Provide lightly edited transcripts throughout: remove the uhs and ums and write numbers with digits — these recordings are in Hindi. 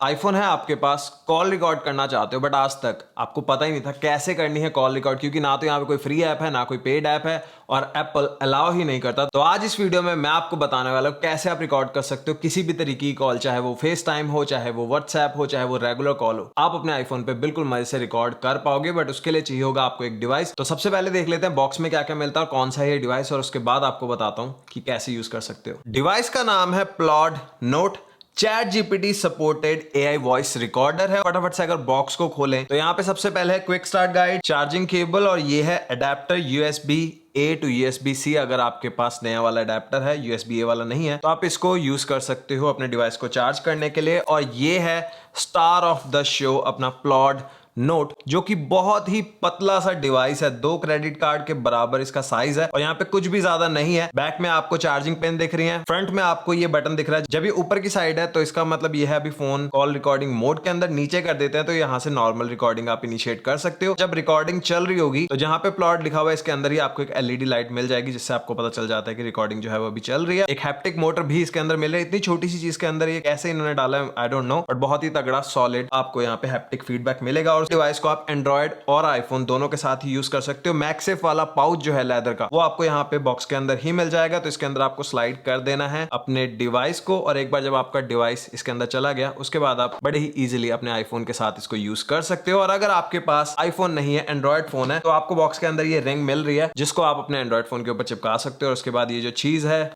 आईफोन है आपके पास, कॉल रिकॉर्ड करना चाहते हो बट आज तक आपको पता ही नहीं था कैसे करनी है कॉल रिकॉर्ड, क्योंकि ना तो यहाँ पे कोई फ्री ऐप है ना कोई पेड ऐप है और एप्पल अलाउ ही नहीं करता। तो आज इस वीडियो में मैं आपको बताने वाला हूँ कैसे आप रिकॉर्ड कर सकते हो किसी भी तरीके की कॉल, चाहे वो फेस टाइम हो, चाहे वो व्हाट्सएप हो, चाहे वो रेगुलर कॉल हो। आप अपने आईफोन पे बिल्कुल मजे से रिकॉर्ड कर पाओगे, बट उसके लिए चाहिए होगा आपको एक डिवाइस। तो सबसे पहले देख लेते हैं बॉक्स में क्या क्या मिलता है और कौन सा है ये डिवाइस, और उसके बाद आपको बताता हूँ कि कैसे यूज कर सकते हो। डिवाइस का नाम है ploughed note chat GPT supported AI voice recorder है। फटाफट से अगर बॉक्स को खोलें तो यहाँ पे सबसे पहले है quick start guide, charging cable, और ये है adapter USB A to USB C. अगर आपके पास नया वाला अडेप्टर है, यूएसबी ए वाला नहीं है, तो आप इसको यूज कर सकते हो अपने डिवाइस को चार्ज करने के लिए। और ये है स्टार ऑफ द शो अपना प्लॉड नोट, जो कि बहुत ही पतला सा डिवाइस है, 2 क्रेडिट कार्ड के बराबर इसका साइज है और यहाँ पे कुछ भी ज्यादा नहीं है। बैक में आपको चार्जिंग पिन दिख रही है, फ्रंट में आपको ये बटन दिख रहा है। जब ये ऊपर की साइड है तो इसका मतलब ये है अभी फोन कॉल रिकॉर्डिंग मोड के अंदर, नीचे कर देते हैं तो यहाँ से नॉर्मल रिकॉर्डिंग आप इनिशिएट कर सकते हो। जब रिकॉर्डिंग चल रही होगी तो जहां पे प्लॉट लिखा हुआ है इसके अंदर ही आपको एक एलईडी लाइट मिल जाएगी, जिससे आपको पता चल जाता है कि रिकॉर्डिंग जो है वो अभी चल रही है। एक हैप्टिक मोटर भी इसके अंदर मिल रहा है। इतनी छोटी सी चीज के अंदर ये कैसे इन्होंने डाला है आई डोंट नो, बट बहुत ही तगड़ा सॉलिड आपको यहाँ पे हैप्टिक फीडबैक मिलेगा। और डिवाइस को आप एंड्रॉइड और आईफोन दोनों के साथ ही यूज कर सकते हो। मैक्सेफ वाला पाउच जो है लेदर का, वो आपको यहाँ पे बॉक्स के अंदर ही मिल जाएगा। तो इसके अंदर आपको स्लाइड कर देना है अपने डिवाइस को, और एक बार जब आपका डिवाइस इसके अंदर चला गया उसके बाद आप बड़े ही इजीली अपने आईफोन के साथ इसको यूज कर सकते हो। और अगर आपके पास आईफोन नहीं है, एंड्रॉइड फोन है, तो आपको बॉक्स के अंदर ये रिंग मिल रही है जिसको आप अपने एंड्रॉइड फोन के ऊपर चिपका सकते हो। और उसके बाद ये जो चीज है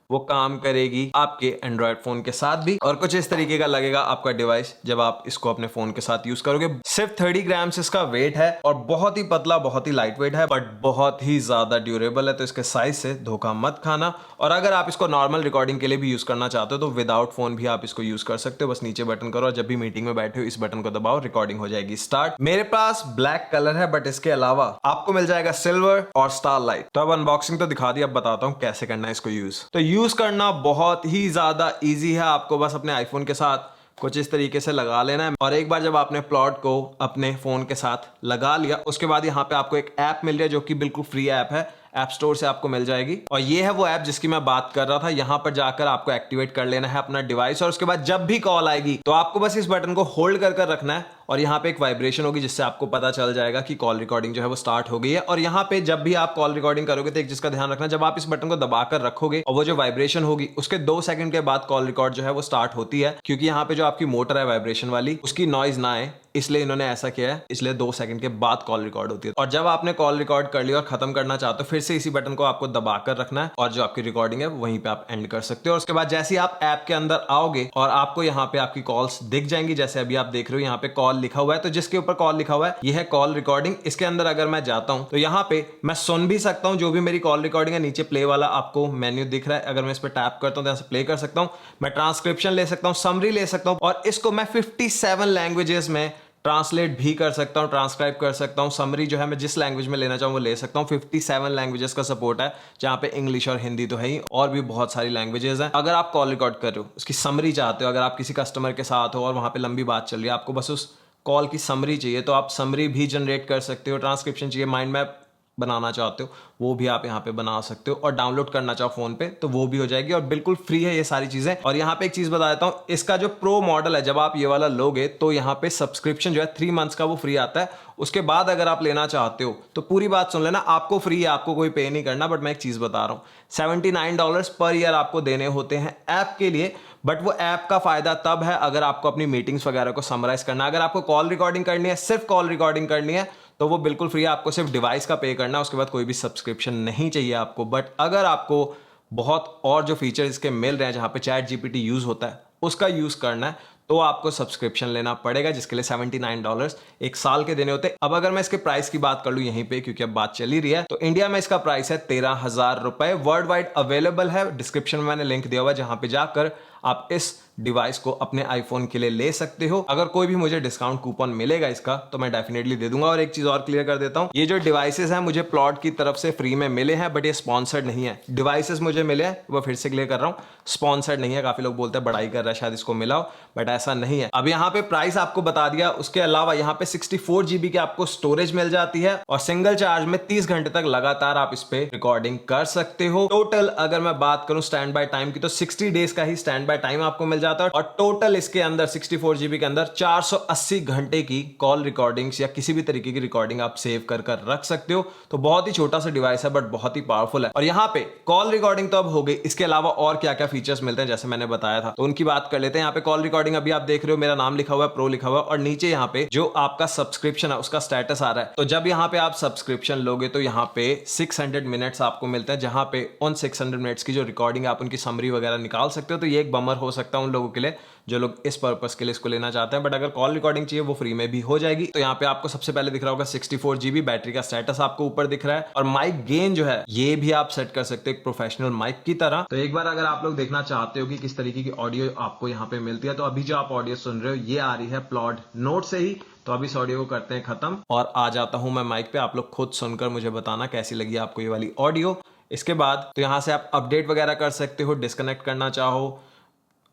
वो काम करेगी आपके एंड्रॉइड फोन के साथ भी, और कुछ इस तरीके का लगेगा आपका डिवाइस जब आप इसको अपने फोन के साथ यूज करोगे। सिर्फ 30 ग्राम्स इसका वेट है और बहुत ही पतला, बहुत ही लाइट वेट है, बट बहुत ही ज्यादा ड्यूरेबल है। तो इसके साइज से धोखा मत खाना। और अगर आप इसको नॉर्मल रिकॉर्डिंग के लिए भी यूज करना चाहते हो तो विदाउट फोन भी आप इसको यूज कर सकते हो। बस नीचे बटन करो और जब भी मीटिंग में बैठे हो इस बटन को दबाओ, रिकॉर्डिंग हो जाएगी स्टार्ट। मेरे पास ब्लैक कलर है, बट इसके अलावा आपको मिल जाएगा सिल्वर और स्टार लाइट। तो अब अनबॉक्सिंग तो दिखा दी, अब बताता हूँ कैसे करना है इसको यूज। तो यूज करना बहुत ही ज्यादा इजी है। आपको बस अपने आईफोन के साथ कुछ इस तरीके से लगा लेना है, और एक बार जब आपने प्लॉट को अपने फोन के साथ लगा लिया उसके बाद यहाँ पे आपको एक ऐप मिल रही है जो कि बिल्कुल फ्री ऐप है, ऐप स्टोर से आपको मिल जाएगी। और ये है वो ऐप जिसकी मैं बात कर रहा था। यहाँ पर जाकर आपको एक्टिवेट कर लेना है अपना डिवाइस, और उसके बाद जब भी कॉल आएगी तो आपको बस इस बटन को होल्ड कर रखना है, और यहाँ पे एक वाइब्रेशन होगी जिससे आपको पता चल जाएगा कि कॉल रिकॉर्डिंग जो है वो स्टार्ट हो गई है। और यहाँ पे जब भी आप कॉल रिकॉर्डिंग करोगे तो एक चीज का ध्यान रखना, जब आप इस बटन को दबाकर रखोगे और वो जो वाइब्रेशन होगी उसके 2 सेकंड के बाद कॉल रिकॉर्ड जो है वो स्टार्ट होती है, क्योंकि यहाँ पे जो आपकी मोटर है वाइब्रेशन वाली उसकी नॉइज ना आए, इसलिए इन्होंने ऐसा किया है। इसलिए 2 सेकंड के बाद कॉल रिकॉर्ड होती है। और जब आपने कॉल रिकॉर्ड कर लिया और खत्म करना चाहते हो, फिर से इसी बटन को आपको दबाकर रखना है और जो आपकी रिकॉर्डिंग है वहीं पे आप एंड कर सकते हो। और उसके बाद जैसे ही आप ऐप के अंदर आओगे और आपको यहाँ पे आपकी कॉल्स दिख जाएंगी, जैसे अभी आप देख रहे हो यहाँ पे कॉल लिखा हुआ है, तो जिसके ऊपर कॉल लिखा हुआ है ये है कॉल रिकॉर्डिंग। इसके अंदर अगर मैं जाता हूं तो यहाँ पे मैं सुन भी सकता हूं जो भी मेरी कॉल रिकॉर्डिंग है। नीचे प्ले वाला आपको मेन्यू दिख रहा है, अगर मैं इस पर टैप करता हूं तो यहाँ से प्ले कर सकता हूं। मैं ट्रांसक्रिप्शन ले सकता हूं, समरी ले सकता हूं, और इसको मैं 57 लैंग्वेजेस में ट्रांसलेट भी कर सकता हूं, ट्रांसक्राइब कर सकता हूं। समरी जो है मैं जिस लैंग्वेज में लेना चाहूं वो ले सकता हूं। 57 लैंग्वेजेस का सपोर्ट है, जहां पे इंग्लिश और हिंदी तो है ही, और भी बहुत सारी लैंग्वेजेस हैं। अगर आप कॉल रिकॉर्ड कर रहे हो, उसकी समरी चाहते हो, अगर आप किसी कस्टमर के साथ हो और वहां पे लंबी बात चल रही है, आपको बस उस कॉल की समरी चाहिए तो आप समरी भी जनरेट कर सकते हो। ट्रांसक्रिप्शन चाहिए, माइंड मैप बनाना चाहते हो वो भी आप यहाँ पे बना सकते हो, और डाउनलोड करना चाहो फोन पे तो वो भी हो जाएगी, और बिल्कुल फ्री है ये सारी चीजें। और यहाँ पे एक चीज बता देता हूँ, इसका जो प्रो मॉडल है जब आप ये वाला लोगे तो यहाँ पे सब्सक्रिप्शन जो है 3 मंथ्स का वो फ्री आता है। उसके बाद अगर आप लेना चाहते हो तो पूरी बात सुन लेना, आपको फ्री है, आपको कोई पे नहीं करना। बट मैं एक चीज बता रहा हूँ, $79 पर ईयर आपको देने होते हैं ऐप के लिए। बट वो ऐप का फायदा तब है अगर आपको अपनी मीटिंग्स वगैरह को समराइज करना है। अगर आपको कॉल रिकॉर्डिंग करनी है, सिर्फ कॉल रिकॉर्डिंग करनी है, तो वो बिल्कुल फ्री है, आपको सिर्फ डिवाइस का पे करना है, उसके बाद कोई भी सब्सक्रिप्शन नहीं चाहिए आपको। बट अगर आपको बहुत और जो फीचर इसके मिल रहे हैं जहां पे चैट जीपीटी यूज होता है उसका यूज करना है, तो आपको सब्सक्रिप्शन लेना पड़ेगा, जिसके लिए $79 एक साल के देने होते हैं। अब अगर मैं इसके प्राइस की बात कर लूं यहीं पे, क्योंकि अब बात चली रही है, तो इंडिया में इसका प्राइस है 13,000 रुपए। वर्ल्ड वाइड अवेलेबल है, डिस्क्रिप्शन में मैंने लिंक दिया हुआ है जहां पे जाकर आप इस डिवाइस को अपने आईफोन के लिए ले सकते हो। अगर कोई भी मुझे डिस्काउंट कूपन मिलेगा इसका तो मैं डेफिनेटली दे दूंगा। और एक चीज और क्लियर कर देता हूं, ये जो डिवाइसेस हैं मुझे प्लॉट की तरफ से फ्री में मिले हैं, बट ये स्पॉन्सर्ड नहीं है। डिवाइसेस मुझे मिले हैं, वो फिर से क्लियर कर रहा हूं, स्पॉन्सर्ड नहीं है। काफी लोग बोलते हैं बड़ाई कर रहा है शायद इसको मिला हो, बट ऐसा नहीं है। अब यहाँ पे प्राइस आपको बता दिया, उसके अलावा यहाँ पे 64 GB की आपको स्टोरेज मिल जाती है, और सिंगल चार्ज में 30 घंटे तक लगातार आप इस पे रिकॉर्डिंग कर सकते हो। टोटल अगर मैं बात करूं स्टैंड बाय टाइम की तो 60 डेज का ही स्टैंड बाय टाइम आपको मिल जाता है और टोटल इसके अंदर 64 GB के अंदर 480 घंटे की कॉल रिकॉर्डिंग्स या किसी भी तरीके की रिकॉर्डिंग आप सेव कर कर रख सकते हो। तो बहुत ही छोटा सा डिवाइस है बट बहुत ही पावरफुल है। और यहाँ पे कॉल रिकॉर्डिंग तो अब हो गई, इसके अलावा और क्या क्या फीचर्स मिलते हैं जैसे मैंने बताया था, तो उनकी बात कर लेते हैं। यहाँ पे कॉल रिकॉर्डिंग अभी आप देख रहे हो, मेरा नाम लिखा हुआ है, प्रो लिखा हुआ है, और नीचे यहाँ पे जो आपका सब्सक्रिप्शन है उसका स्टेटस आ रहा है। तो जब यहाँ पे आप सब्सक्रिप्शन लोगे तो यहाँ पे 600 मिनट्स आपको मिलते हैं, जहां पे उन 600 मिनट्स की जो रिकॉर्डिंग आप उनकी समरी वगैरह निकाल सकते हो। तो ये एक बमर हो सकता है उन लोगों के लिए जो लोग इस पर्पस के लिए इसको लेना चाहते हैं। बट अगर कॉल रिकॉर्डिंग चाहिए वो फ्री में भी हो जाएगी। तो यहाँ पे आपको सबसे पहले दिख रहा होगा 64 GB, बैटरी का स्टेटस आपको ऊपर दिख रहा है, और माइक गेन जो है ये भी आप सेट कर सकते हो एक प्रोफेशनल माइक की तरह। तो एक बार अगर आप लोग देखना चाहते हो कि किस तरीके की ऑडियो आपको यहाँ पे मिलती है, तो अभी जो आप ऑडियो सुन रहे हो ये आ रही है प्लॉड नोट से ही। तो अभी इस ऑडियो को करते हैं खत्म और आ जाता हूं मैं माइक पे। आप लोग खुद सुनकर मुझे बताना कैसी लगी आपको ये वाली ऑडियो। इसके बाद तो यहां से आप अपडेट वगैरह कर सकते हो, डिस्कनेक्ट करना चाहो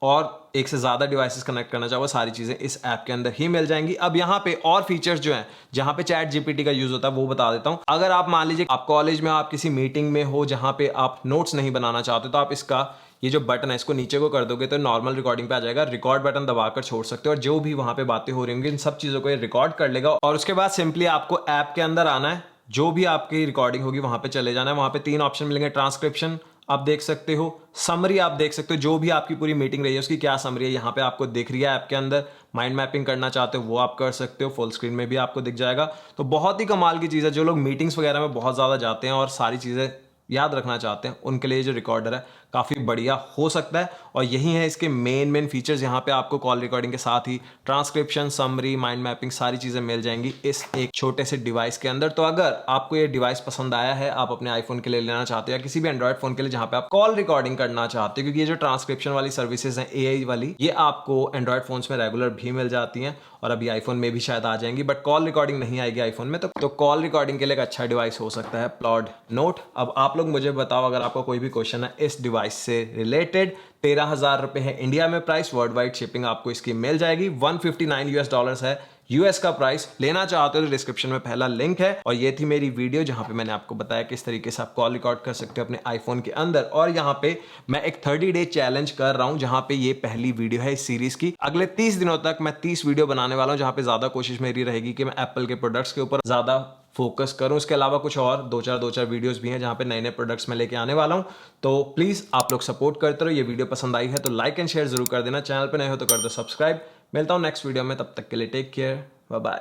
और एक से ज्यादा डिवाइसेस कनेक्ट करना चाहो, सारी चीजें इस ऐप के अंदर ही मिल जाएंगी। अब यहाँ पे और फीचर्स जो हैं जहां पे चैट जीपीटी का यूज होता है वो बता देता हूं। अगर आप मान लीजिए आप कॉलेज में आप किसी मीटिंग में हो जहां पे आप नोट्स नहीं बनाना चाहते, तो आप इसका ये जो बटन है इसको नीचे को कर दोगे तो नॉर्मल रिकॉर्डिंग पे आ जाएगा। रिकॉर्ड बटन दबाकर छोड़ सकते हो और जो भी वहां पे बातें हो रही होंगी इन सब चीजों को ये रिकॉर्ड कर लेगा। और उसके बाद सिंपली आपको ऐप के अंदर आना है, जो भी आपकी रिकॉर्डिंग होगी वहां पे चले जाना है। वहां पे 3 ऑप्शन मिलेंगे, ट्रांसक्रिप्शन आप देख सकते हो, समरी आप देख सकते हो, जो भी आपकी पूरी मीटिंग रही है उसकी क्या समरी है यहाँ पे आपको दिख रही है ऐप के अंदर। माइंड मैपिंग करना चाहते हो वो आप कर सकते हो, फुल स्क्रीन में भी आपको दिख जाएगा। तो बहुत ही कमाल की चीज़ है। जो लोग मीटिंग्स वगैरह में बहुत ज़्यादा जाते हैं और सारी चीज़ें याद रखना चाहते हैं उनके लिए जो रिकॉर्डर है काफ़ी बढ़िया हो सकता है। और यही है इसके मेन फीचर्स। यहाँ पे आपको कॉल रिकॉर्डिंग के साथ ही ट्रांसक्रिप्शन, समरी, माइंड मैपिंग सारी चीज़ें मिल जाएंगी इस एक छोटे से डिवाइस के अंदर। तो अगर आपको ये डिवाइस पसंद आया है, आप अपने आईफोन के लिए लेना चाहते हो या किसी भी एंड्रॉइड फोन के लिए जहाँ पे आप कॉल रिकॉर्डिंग करना चाहते हो, क्योंकि ये जो ट्रांसक्रिप्शन वाली सर्विसेज हैं एआई वाली, ये आपको एंड्रॉइड फोन्स में रेगुलर भी मिल जाती हैं और अभी आईफोन में भी शायद आ जाएंगी, बट कॉल रिकॉर्डिंग नहीं आएगी आईफोन में। तो कॉल रिकॉर्डिंग के लिए एक अच्छा डिवाइस हो सकता है प्लॉड नोट। अब आप लोग मुझे बताओ अगर आपको कोई भी क्वेश्चन है इस डिवाइस से रिलेटेड। 13,000 रुपए है इंडिया में प्राइस, वर्ल्ड वाइड शिपिंग आपको इसकी मिल जाएगी। $159 है यूएस का प्राइस। लेना चाहते हो तो डिस्क्रिप्शन में पहला लिंक है। और ये थी मेरी वीडियो जहां पे मैंने आपको बताया किस तरीके से आप कॉल रिकॉर्ड कर सकते हो अपने आईफोन के अंदर। और यहाँ पे मैं एक 30 डे चैलेंज कर रहा हूं जहां पे ये पहली वीडियो है इस सीरीज की। अगले 30 दिनों तक मैं 30 वीडियो बनाने वाला हूं, जहां पे ज्यादा कोशिश मेरी रहेगी कि मैं एप्पल के प्रोडक्ट्स के ऊपर ज्यादा फोकस करूं। इसके अलावा कुछ और दो चार वीडियोस भी हैं जहां पे नए नए प्रोडक्ट्स मैं लेके आने वाला हूं। तो प्लीज आप लोग सपोर्ट करते रहो। ये वीडियो पसंद आई है तो लाइक एंड शेयर जरूर कर देना। चैनल पे नए हो तो कर दो सब्सक्राइब। मिलता हूं नेक्स्ट वीडियो में, तब तक के लिए टेक केयर, बाय बाय।